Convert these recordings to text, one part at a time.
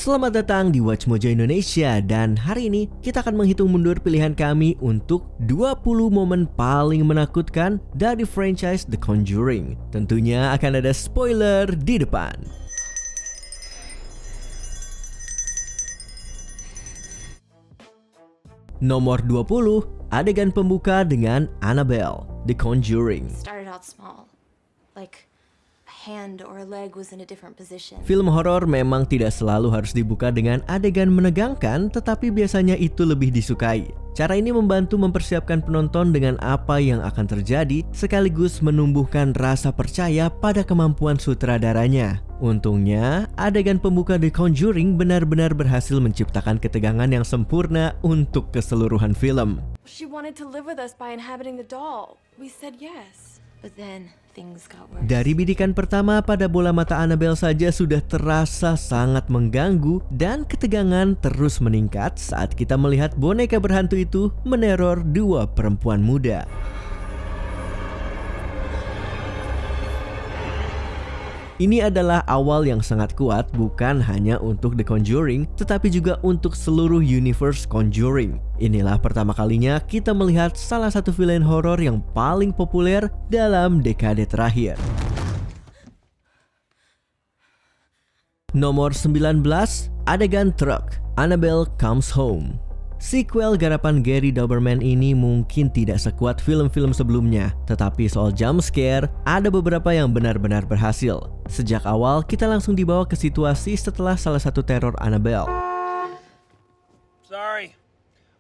Selamat datang di Watch Mojo Indonesia, dan hari ini kita akan menghitung mundur pilihan kami untuk 20 momen paling menakutkan dari franchise The Conjuring. Tentunya akan ada spoiler di depan. Nomor 20, adegan pembuka dengan Annabelle, The Conjuring. Started out small, like a hand or a leg was in a different position. Film horor memang tidak selalu harus dibuka dengan adegan menegangkan, tetapi biasanya itu lebih disukai. Cara ini membantu mempersiapkan penonton dengan apa yang akan terjadi, sekaligus menumbuhkan rasa percaya pada kemampuan sutradaranya. Untungnya, adegan pembuka The Conjuring benar-benar berhasil menciptakan ketegangan yang sempurna untuk keseluruhan film. She wanted to live with us by inhabiting the doll. We said yes. But then things got worse. Dari bidikan pertama pada bola mata Annabelle saja sudah terasa sangat mengganggu, dan ketegangan terus meningkat saat kita melihat boneka berhantu itu meneror dua perempuan muda. Ini adalah awal yang sangat kuat bukan hanya untuk The Conjuring, tetapi juga untuk seluruh universe Conjuring. Inilah pertama kalinya kita melihat salah satu villain horor yang paling populer dalam dekade terakhir. Nomor 19, adegan truk, Annabelle Comes Home. Sequel garapan Gary Dauberman ini mungkin tidak sekuat film-film sebelumnya, tetapi soal jump scare, ada beberapa yang benar-benar berhasil. Sejak awal, kita langsung dibawa ke situasi setelah salah satu teror Annabelle. Sorry,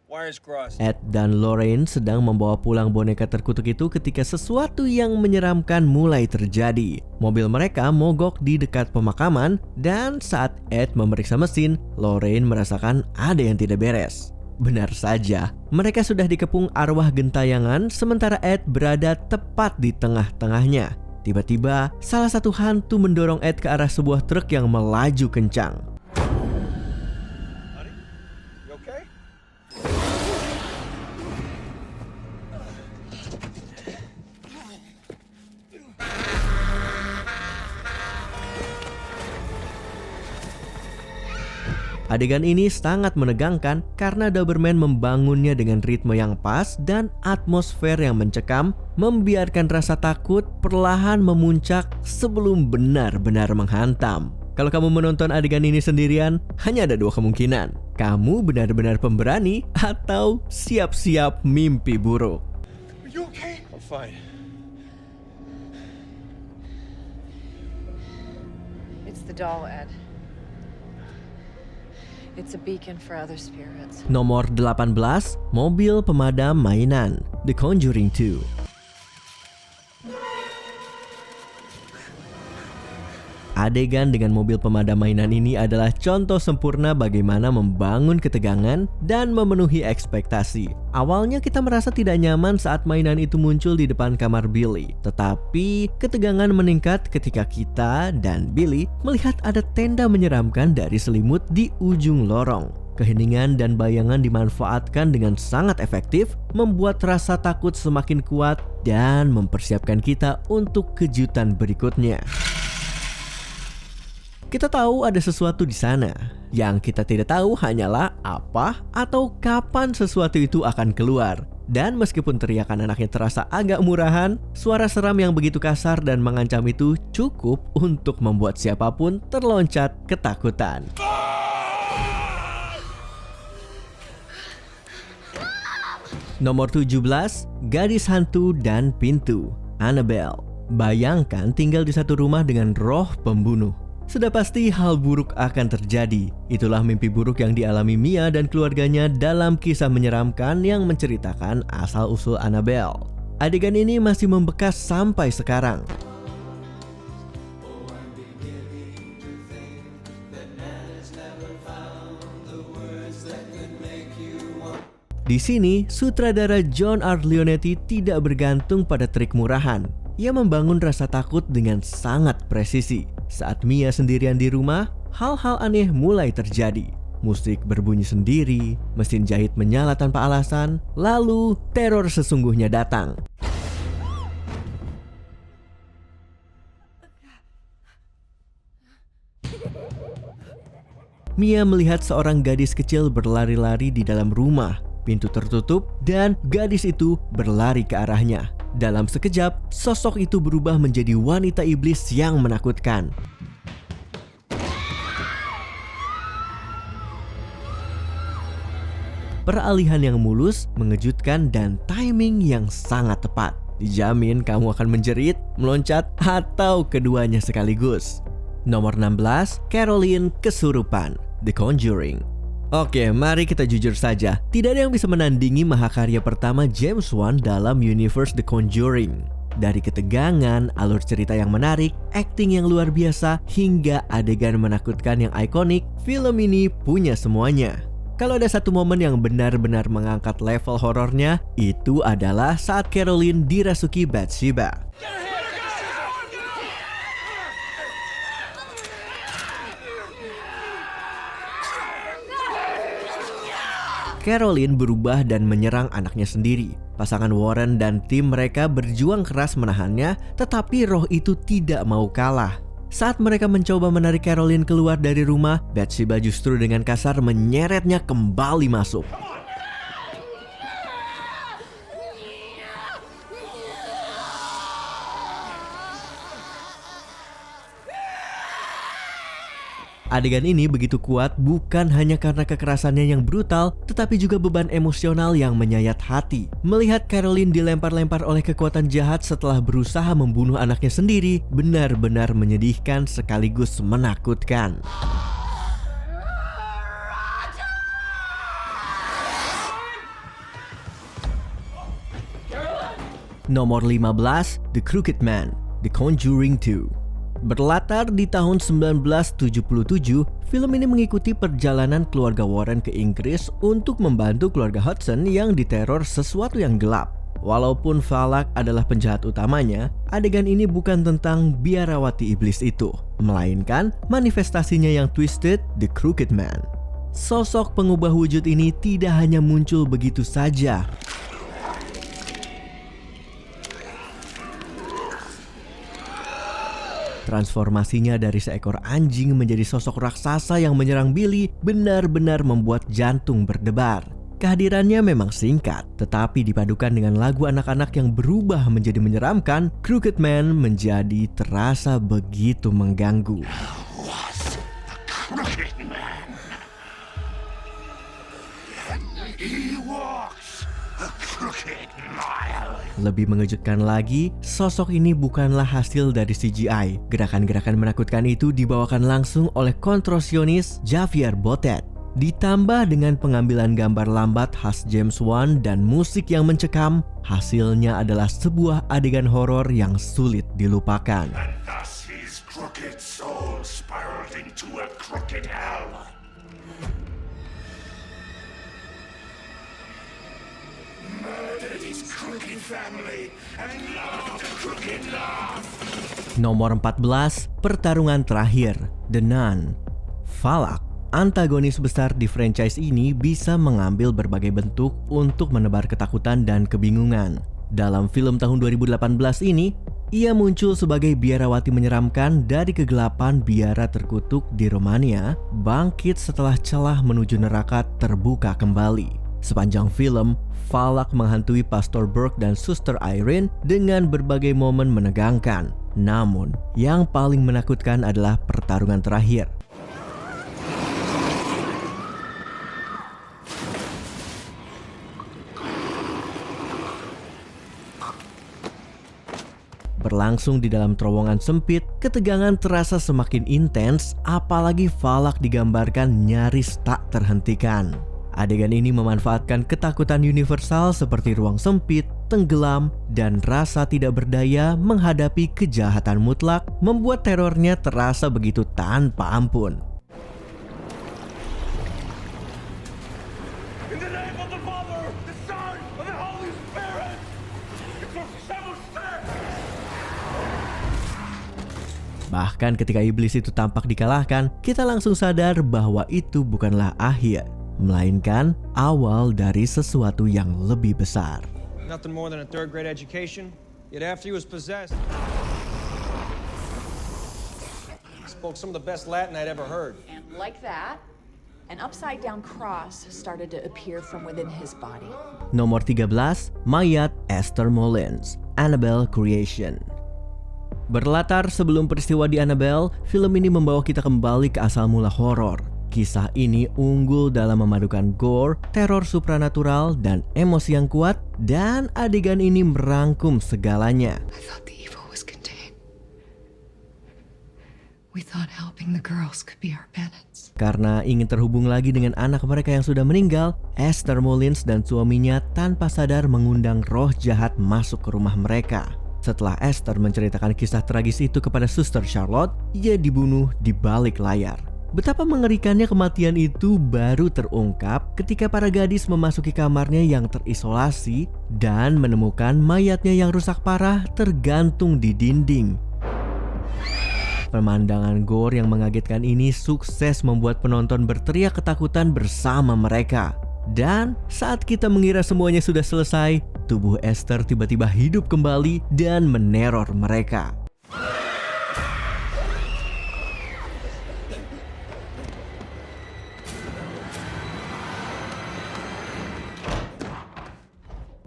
wires crossed. Ed dan Lorraine sedang membawa pulang boneka terkutuk itu ketika sesuatu yang menyeramkan mulai terjadi. Mobil mereka mogok di dekat pemakaman, dan saat Ed memeriksa mesin, Lorraine merasakan ada yang tidak beres. Benar saja, mereka sudah dikepung arwah gentayangan sementara Ed berada tepat di tengah-tengahnya. Tiba-tiba, salah satu hantu mendorong Ed ke arah sebuah truk yang melaju kencang. Honey, you okay? Adegan ini sangat menegangkan karena Dauberman membangunnya dengan ritme yang pas dan atmosfer yang mencekam, membiarkan rasa takut perlahan memuncak sebelum benar-benar menghantam. Kalau kamu menonton adegan ini sendirian, hanya ada dua kemungkinan. Kamu benar-benar pemberani atau siap-siap mimpi buruk. Are you okay? I'm fine. It's the doll, Ed. It's a beacon for other spirits. Nomor 18, mobil pemadam mainan, The Conjuring 2. Adegan dengan mobil pemadam mainan ini adalah contoh sempurna bagaimana membangun ketegangan dan memenuhi ekspektasi. Awalnya kita merasa tidak nyaman saat mainan itu muncul di depan kamar Billy, tetapi ketegangan meningkat ketika kita dan Billy melihat ada tenda menyeramkan dari selimut di ujung lorong. Keheningan dan bayangan dimanfaatkan dengan sangat efektif, membuat rasa takut semakin kuat dan mempersiapkan kita untuk kejutan berikutnya. Kita tahu ada sesuatu di sana. Yang kita tidak tahu hanyalah apa atau kapan sesuatu itu akan keluar. Dan meskipun teriakan anaknya terasa agak murahan, suara seram yang begitu kasar dan mengancam itu cukup untuk membuat siapapun terloncat ketakutan. Nomor 17, gadis hantu dan pintu, Annabelle. Bayangkan tinggal di satu rumah dengan roh pembunuh. Sudah pasti hal buruk akan terjadi. Itulah mimpi buruk yang dialami Mia dan keluarganya dalam kisah menyeramkan yang menceritakan asal-usul Annabelle. Adegan ini masih membekas sampai sekarang. Di sini, sutradara John R. Leonetti tidak bergantung pada trik murahan. Ia membangun rasa takut dengan sangat presisi. Saat Mia sendirian di rumah, hal-hal aneh mulai terjadi. Musik berbunyi sendiri, mesin jahit menyala tanpa alasan, lalu teror sesungguhnya datang. Mia melihat seorang gadis kecil berlari-lari di dalam rumah. Pintu tertutup dan gadis itu berlari ke arahnya. Dalam sekejap, sosok itu berubah menjadi wanita iblis yang menakutkan. Peralihan yang mulus, mengejutkan, dan timing yang sangat tepat. Dijamin kamu akan menjerit, meloncat, atau keduanya sekaligus. Nomor 16, Caroline Kesurupan, The Conjuring. Oke, mari kita jujur saja. Tidak ada yang bisa menandingi mahakarya pertama James Wan dalam universe The Conjuring. Dari ketegangan, alur cerita yang menarik, akting yang luar biasa, hingga adegan menakutkan yang ikonik, film ini punya semuanya. Kalau ada satu momen yang benar-benar mengangkat level horornya, itu adalah saat Caroline dirasuki Bathsheba. Caroline berubah dan menyerang anaknya sendiri. Pasangan Warren dan tim mereka berjuang keras menahannya, tetapi roh itu tidak mau kalah. Saat mereka mencoba menarik Caroline keluar dari rumah, Bathsheba justru dengan kasar menyeretnya kembali masuk. Adegan ini begitu kuat bukan hanya karena kekerasannya yang brutal, tetapi juga beban emosional yang menyayat hati. Melihat Caroline dilempar-lempar oleh kekuatan jahat setelah berusaha membunuh anaknya sendiri, benar-benar menyedihkan sekaligus menakutkan. Nomor 15, The Crooked Man, The Conjuring 2. Berlatar di tahun 1977, film ini mengikuti perjalanan keluarga Warren ke Inggris untuk membantu keluarga Hudson yang diteror sesuatu yang gelap. Walaupun Falak adalah penjahat utamanya, adegan ini bukan tentang biarawati iblis itu, melainkan manifestasinya yang twisted, The Crooked Man. Sosok pengubah wujud ini tidak hanya muncul begitu saja. Transformasinya dari seekor anjing menjadi sosok raksasa yang menyerang Billy benar-benar membuat jantung berdebar. Kehadirannya memang singkat, tetapi dipadukan dengan lagu anak-anak yang berubah menjadi menyeramkan, Crooked Man menjadi terasa begitu mengganggu. Lebih mengejutkan lagi, sosok ini bukanlah hasil dari CGI. Gerakan-gerakan menakutkan itu dibawakan langsung oleh kontorsionis Javier Botet. Ditambah dengan pengambilan gambar lambat khas James Wan dan musik yang mencekam, hasilnya adalah sebuah adegan horor yang sulit dilupakan. Nomor 14, pertarungan terakhir, The Nun. Falak, antagonis besar di franchise ini, bisa mengambil berbagai bentuk untuk menebar ketakutan dan kebingungan. Dalam film tahun 2018 ini, ia muncul sebagai biarawati menyeramkan dari kegelapan biara terkutuk di Romania, bangkit setelah celah menuju neraka terbuka kembali. Sepanjang film, Falak menghantui Pastor Burke dan Suster Irene dengan berbagai momen menegangkan. Namun, yang paling menakutkan adalah pertarungan terakhir. Berlangsung di dalam terowongan sempit, ketegangan terasa semakin intens, apalagi Falak digambarkan nyaris tak terhentikan. Adegan ini memanfaatkan ketakutan universal seperti ruang sempit, tenggelam, dan rasa tidak berdaya menghadapi kejahatan mutlak, membuat terornya terasa begitu tanpa ampun. In the name of the Father, the Son, and the Holy Spirit! Bahkan ketika iblis itu tampak dikalahkan, kita langsung sadar bahwa itu bukanlah akhir, melainkan awal dari sesuatu yang lebih besar. Nothing more than a third grade education, yet after he was possessed, he spoke some of the best Latin I'd ever heard. And like that, An upside-down cross started to appear from within his body. Nomor 13, mayat Esther Mullins, Annabelle Creation. Berlatar sebelum peristiwa di Annabelle, film ini membawa kita kembali ke asal mula horor. Kisah ini unggul dalam memadukan gore, teror supranatural, dan emosi yang kuat, dan adegan ini merangkum segalanya. I thought the evil was contained. We thought helping the girls could be our penance. Karena ingin terhubung lagi dengan anak mereka yang sudah meninggal, Esther Mullins dan suaminya tanpa sadar mengundang roh jahat masuk ke rumah mereka. Setelah Esther menceritakan kisah tragis itu kepada Suster Charlotte, ia dibunuh di balik layar. Betapa mengerikannya kematian itu baru terungkap ketika para gadis memasuki kamarnya yang terisolasi dan menemukan mayatnya yang rusak parah tergantung di dinding. Pemandangan gore yang mengagetkan ini sukses membuat penonton berteriak ketakutan bersama mereka. Dan saat kita mengira semuanya sudah selesai, tubuh Esther tiba-tiba hidup kembali dan meneror mereka.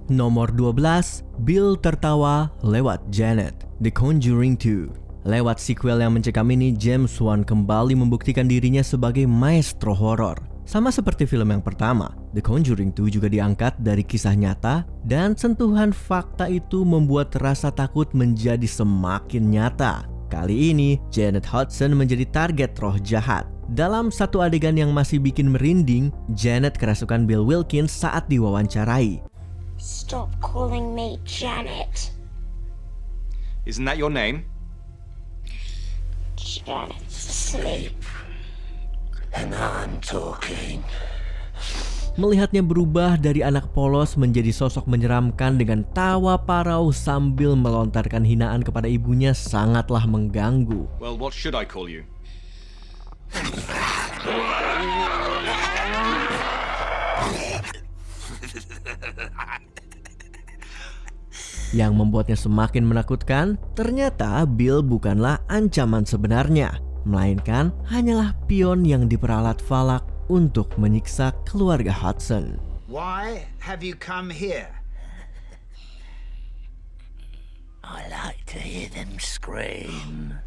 Nomor 12, Bill tertawa lewat Janet, The Conjuring 2. Lewat sequel yang mencekam ini, James Wan kembali membuktikan dirinya sebagai maestro horor. Sama seperti film yang pertama, The Conjuring 2 juga diangkat dari kisah nyata, dan sentuhan fakta itu membuat rasa takut menjadi semakin nyata. Kali ini, Janet Hudson menjadi target roh jahat. Dalam satu adegan yang masih bikin merinding, Janet kerasukan Bill Wilkins saat diwawancarai. Stop calling me Janet. Isn't that your name? Janet's asleep. And I'm talking. Melihatnya berubah dari anak polos menjadi sosok menyeramkan dengan tawa parau sambil melontarkan hinaan kepada ibunya sangatlah mengganggu. Well, what should I call you? Yang membuatnya semakin menakutkan, ternyata Bill bukanlah ancaman sebenarnya, melainkan hanyalah pion yang diperalat Falak untuk menyiksa keluarga Hudson. Why have you come here? I like to hear them scream.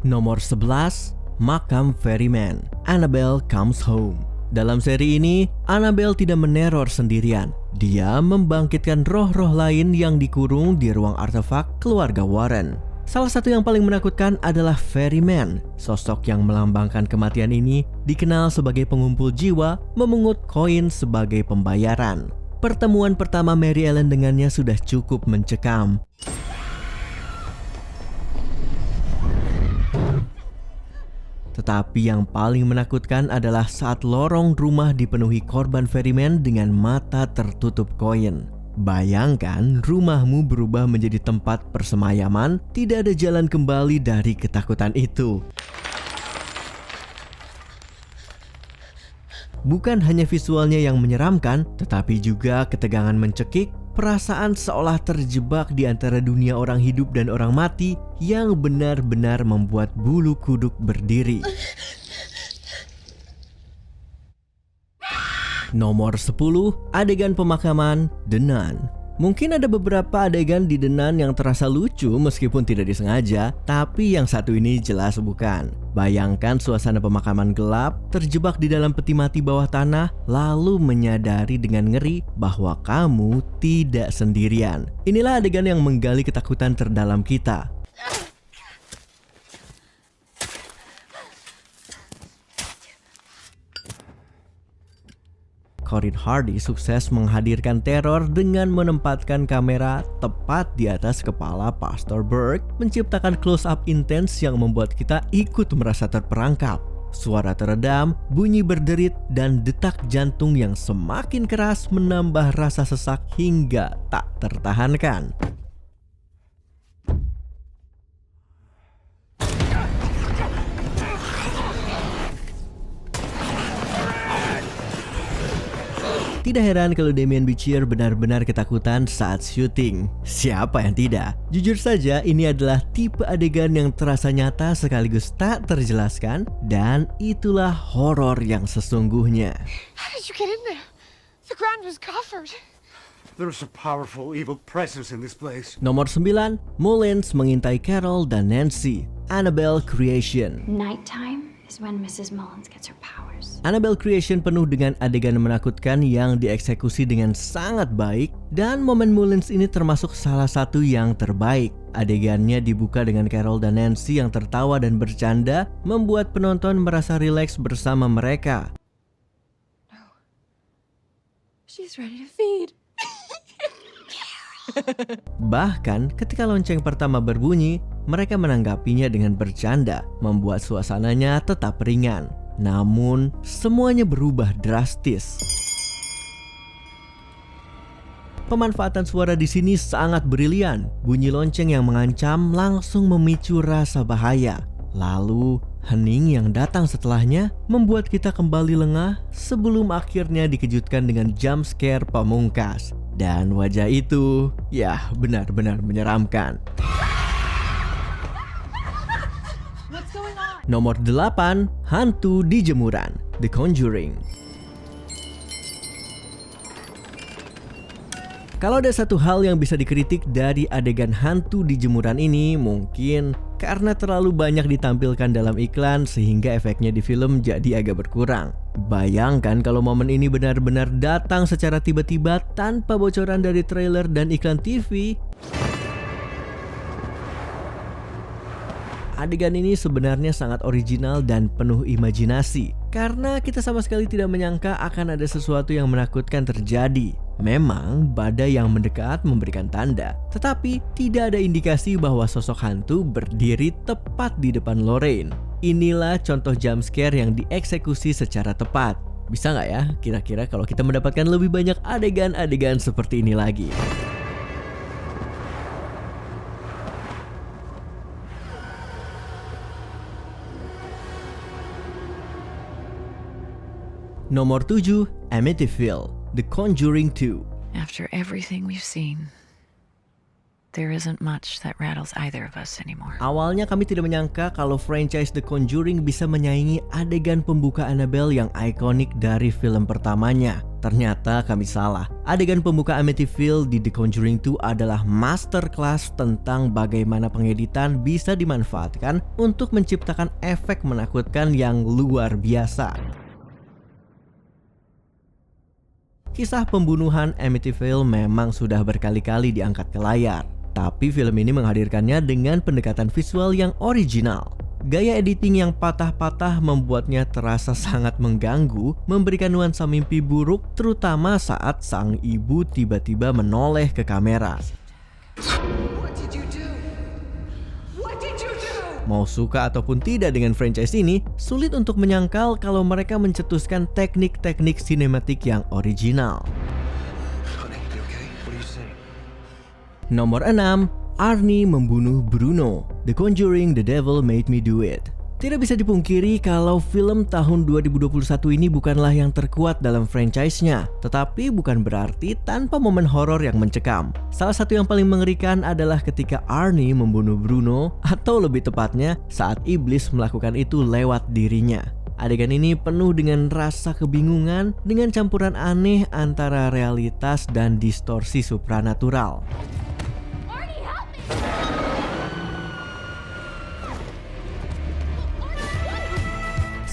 Nomor 11, Makam Ferryman, Annabelle Comes Home. Dalam seri ini, Annabelle tidak meneror sendirian. Dia membangkitkan roh-roh lain yang dikurung di ruang artefak keluarga Warren. Salah satu yang paling menakutkan adalah Ferryman. Sosok yang melambangkan kematian ini dikenal sebagai pengumpul jiwa, memungut koin sebagai pembayaran. Pertemuan pertama Mary Ellen dengannya sudah cukup mencekam. Tetapi yang paling menakutkan adalah saat lorong rumah dipenuhi korban Ferryman dengan mata tertutup koin. Bayangkan rumahmu berubah menjadi tempat persemayaman, tidak ada jalan kembali dari ketakutan itu. Bukan hanya visualnya yang menyeramkan, tetapi juga ketegangan mencekik, perasaan seolah terjebak di antara dunia orang hidup dan orang mati yang benar-benar membuat bulu kuduk berdiri. Nomor 10, adegan pemakaman The Nun. Mungkin ada beberapa adegan di The Nun yang terasa lucu meskipun tidak disengaja, tapi yang satu ini jelas bukan. Bayangkan suasana pemakaman gelap, terjebak di dalam peti mati bawah tanah, lalu menyadari dengan ngeri bahwa kamu tidak sendirian. Inilah adegan yang menggali ketakutan terdalam kita. Corinne Hardy sukses menghadirkan teror dengan menempatkan kamera tepat di atas kepala Pastor Burke, menciptakan close-up intens yang membuat kita ikut merasa terperangkap. Suara teredam, bunyi berderit, dan detak jantung yang semakin keras menambah rasa sesak hingga tak tertahankan. Tidak heran kalau Damien Bichir benar-benar ketakutan saat syuting. Siapa yang tidak? Jujur saja, ini adalah tipe adegan yang terasa nyata sekaligus tak terjelaskan, dan itulah horor yang sesungguhnya. How did you get in there? The ground was covered. There's a powerful evil presence in this place. Nomor 9, Mullins mengintai Carol dan Nancy. Annabelle Creation. Nighttime is when Mrs. Mullins gets her powers. Annabelle Creation penuh dengan adegan menakutkan yang dieksekusi dengan sangat baik, dan momen Mullins ini termasuk salah satu yang terbaik. Adegannya dibuka dengan Carol dan Nancy yang tertawa dan bercanda, membuat penonton merasa rileks bersama mereka. She's ready to feed. Bahkan ketika lonceng pertama berbunyi, mereka menanggapinya dengan bercanda, membuat suasananya tetap ringan. Namun, semuanya berubah drastis. Pemanfaatan suara di sini sangat brilian. Bunyi lonceng yang mengancam langsung memicu rasa bahaya. Lalu, hening yang datang setelahnya membuat kita kembali lengah sebelum akhirnya dikejutkan dengan jump scare pamungkas. Dan wajah itu, ya benar-benar menyeramkan. Nomor 8, hantu di jemuran, The Conjuring. Kalau ada satu hal yang bisa dikritik dari adegan hantu di jemuran ini, mungkin karena terlalu banyak ditampilkan dalam iklan sehingga efeknya di film jadi agak berkurang. Bayangkan kalau momen ini benar-benar datang secara tiba-tiba tanpa bocoran dari trailer dan iklan TV. Adegan ini sebenarnya sangat original dan penuh imajinasi, karena kita sama sekali tidak menyangka akan ada sesuatu yang menakutkan terjadi. Memang badai yang mendekat memberikan tanda, tetapi tidak ada indikasi bahwa sosok hantu berdiri tepat di depan Lorraine. Inilah contoh jump scare yang dieksekusi secara tepat. Bisa nggak ya kira-kira kalau kita mendapatkan lebih banyak adegan-adegan seperti ini lagi? Nomor 7, Amityville, The Conjuring 2. After everything we've seen, there isn't much that rattles either of us anymore. Awalnya kami tidak menyangka kalau franchise The Conjuring bisa menyaingi adegan pembuka Annabelle yang ikonik dari film pertamanya. Ternyata kami salah. Adegan pembuka Amityville di The Conjuring 2 adalah masterclass tentang bagaimana pengeditan bisa dimanfaatkan untuk menciptakan efek menakutkan yang luar biasa. Kisah pembunuhan Amityville memang sudah berkali-kali diangkat ke layar, tapi film ini menghadirkannya dengan pendekatan visual yang original. Gaya editing yang patah-patah membuatnya terasa sangat mengganggu, memberikan nuansa mimpi buruk, terutama saat sang ibu tiba-tiba menoleh ke kamera. Mau suka ataupun tidak dengan franchise ini, sulit untuk menyangkal kalau mereka mencetuskan teknik-teknik sinematik yang original. Nomor 6, Arnie membunuh Bruno, The Conjuring The Devil Made Me Do It. Tidak bisa dipungkiri kalau film tahun 2021 ini bukanlah yang terkuat dalam franchise-nya, tetapi bukan berarti tanpa momen horor yang mencekam. Salah satu yang paling mengerikan adalah ketika Arnie membunuh Bruno, atau lebih tepatnya saat iblis melakukan itu lewat dirinya. Adegan ini penuh dengan rasa kebingungan dengan campuran aneh antara realitas dan distorsi supranatural.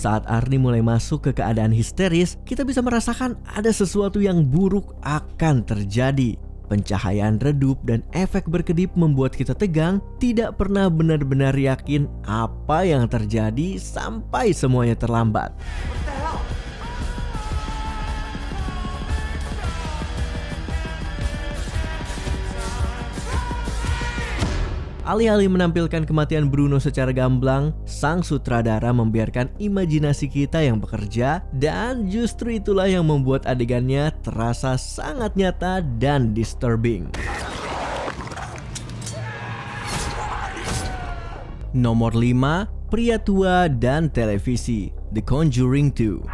Saat Arnie mulai masuk ke keadaan histeris, kita bisa merasakan ada sesuatu yang buruk akan terjadi. Pencahayaan redup dan efek berkedip membuat kita tegang, tidak pernah benar-benar yakin apa yang terjadi sampai semuanya terlambat. Alih-alih menampilkan kematian Bruno secara gamblang, sang sutradara membiarkan imajinasi kita yang bekerja, dan justru itulah yang membuat adegannya terasa sangat nyata dan disturbing. Nomor 5, pria tua dan televisi, The Conjuring 2.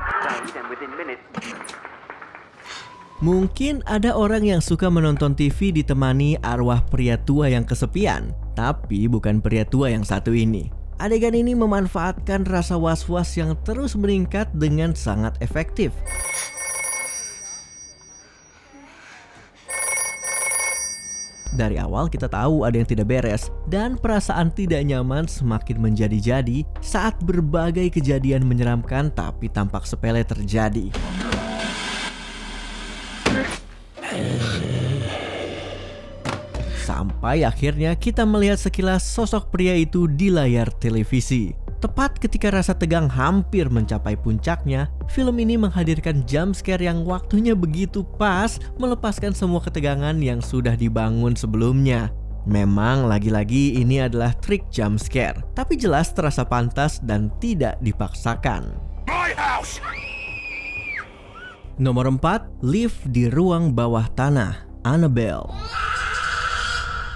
Mungkin ada orang yang suka menonton TV ditemani arwah pria tua yang kesepian, tapi bukan pria tua yang satu ini. Adegan ini memanfaatkan rasa was-was yang terus meningkat dengan sangat efektif. Dari awal kita tahu ada yang tidak beres dan perasaan tidak nyaman semakin menjadi-jadi saat berbagai kejadian menyeramkan tapi tampak sepele terjadi. Sampai akhirnya kita melihat sekilas sosok pria itu di layar televisi. Tepat ketika rasa tegang hampir mencapai puncaknya, film ini menghadirkan jump scare yang waktunya begitu pas melepaskan semua ketegangan yang sudah dibangun sebelumnya. Memang lagi-lagi ini adalah trik jump scare, tapi jelas terasa pantas dan tidak dipaksakan. Nomor 4, lift di ruang bawah tanah, Annabelle.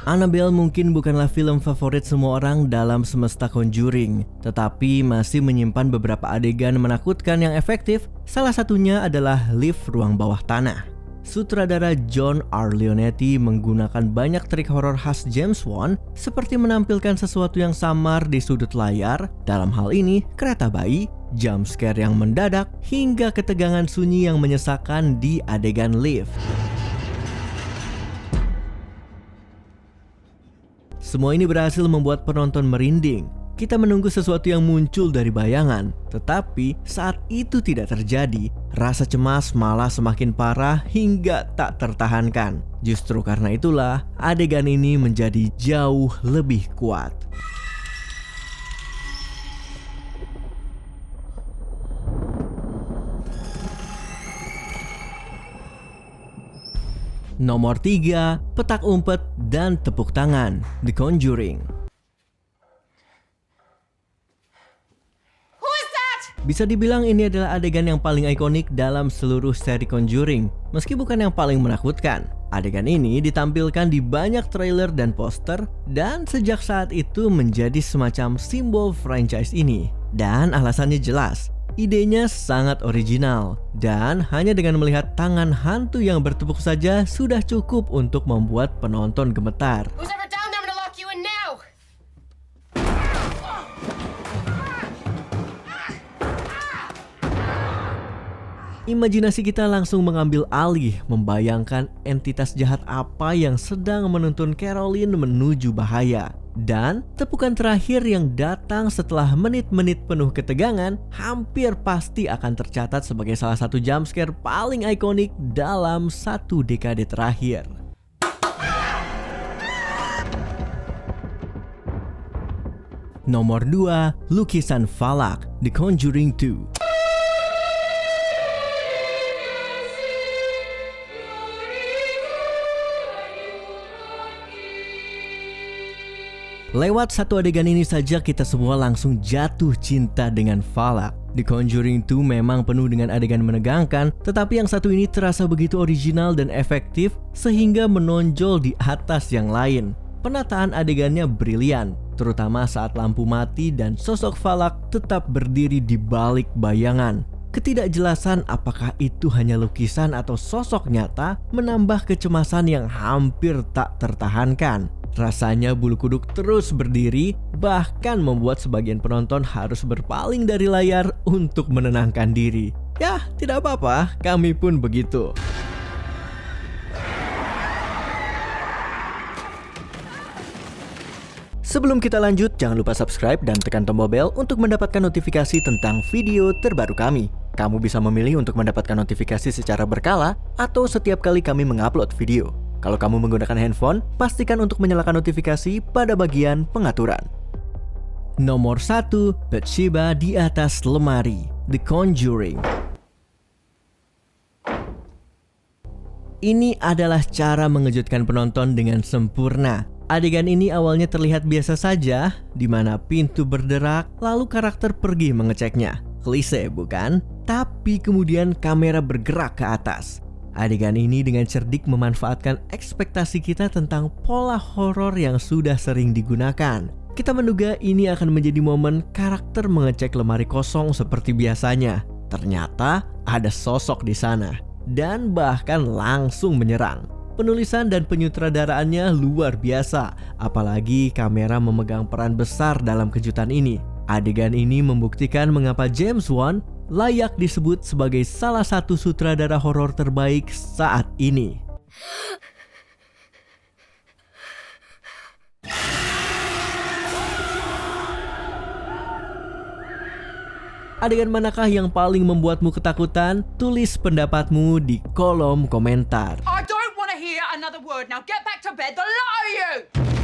Annabelle mungkin bukanlah film favorit semua orang dalam semesta Conjuring, tetapi masih menyimpan beberapa adegan menakutkan yang efektif. Salah satunya adalah lift ruang bawah tanah. Sutradara John R. Leonetti menggunakan banyak trik horor khas James Wan, seperti menampilkan sesuatu yang samar di sudut layar, dalam hal ini kereta bayi, jump scare yang mendadak, hingga ketegangan sunyi yang menyesakan di adegan lift. Semua ini berhasil membuat penonton merinding. Kita menunggu sesuatu yang muncul dari bayangan, tetapi saat itu tidak terjadi, rasa cemas malah semakin parah hingga tak tertahankan. Justru karena itulah adegan ini menjadi jauh lebih kuat. Nomor 3, petak umpet dan tepuk tangan, The Conjuring. Who is that? Bisa dibilang ini adalah adegan yang paling ikonik dalam seluruh seri Conjuring, meski bukan yang paling menakutkan. Adegan ini ditampilkan di banyak trailer dan poster, dan sejak saat itu menjadi semacam simbol franchise ini. Dan alasannya jelas. Idenya sangat original, dan hanya dengan melihat tangan hantu yang bertepuk saja sudah cukup untuk membuat penonton gemetar. Who's ever down there? I'm gonna lock you in now. Imajinasi kita langsung mengambil alih, membayangkan entitas jahat apa yang sedang menuntun Caroline menuju bahaya. Dan tepukan terakhir yang datang setelah menit-menit penuh ketegangan hampir pasti akan tercatat sebagai salah satu jumpscare paling ikonik dalam satu dekade terakhir. Nomor 2, lukisan falak, The Conjuring 2. Lewat satu adegan ini saja kita semua langsung jatuh cinta dengan falak. The Conjuring 2 memang penuh dengan adegan menegangkan, tetapi yang satu ini terasa begitu original dan efektif sehingga menonjol di atas yang lain. Penataan adegannya brilian, terutama saat lampu mati dan sosok falak tetap berdiri di balik bayangan. Ketidakjelasan apakah itu hanya lukisan atau sosok nyata menambah kecemasan yang hampir tak tertahankan. Rasanya bulu kuduk terus berdiri, bahkan membuat sebagian penonton harus berpaling dari layar untuk menenangkan diri. Ya, tidak apa-apa, kami pun begitu. Sebelum kita lanjut, jangan lupa subscribe dan tekan tombol bel untuk mendapatkan notifikasi tentang video terbaru kami. Kamu bisa memilih untuk mendapatkan notifikasi secara berkala atau setiap kali kami mengupload video. Kalau kamu menggunakan handphone, pastikan untuk menyalakan notifikasi pada bagian pengaturan. Nomor 1, Bathsheba di atas lemari, The Conjuring. Ini adalah cara mengejutkan penonton dengan sempurna. Adegan ini awalnya terlihat biasa saja, di mana pintu berderak, lalu karakter pergi mengeceknya. Klise, bukan? Tapi kemudian kamera bergerak ke atas. Adegan ini dengan cerdik memanfaatkan ekspektasi kita tentang pola horor yang sudah sering digunakan. Kita menduga ini akan menjadi momen karakter mengecek lemari kosong seperti biasanya. Ternyata ada sosok di sana. dan bahkan langsung menyerang. Penulisan dan penyutradaraannya luar biasa, apalagi kamera memegang peran besar dalam kejutan ini. Adegan ini membuktikan mengapa James Wan layak disebut sebagai salah satu sutradara horor terbaik saat ini. Adegan manakah yang paling membuatmu ketakutan? Tulis pendapatmu di kolom komentar. I don't want to hear another word. Now get back to bed, the lot of you!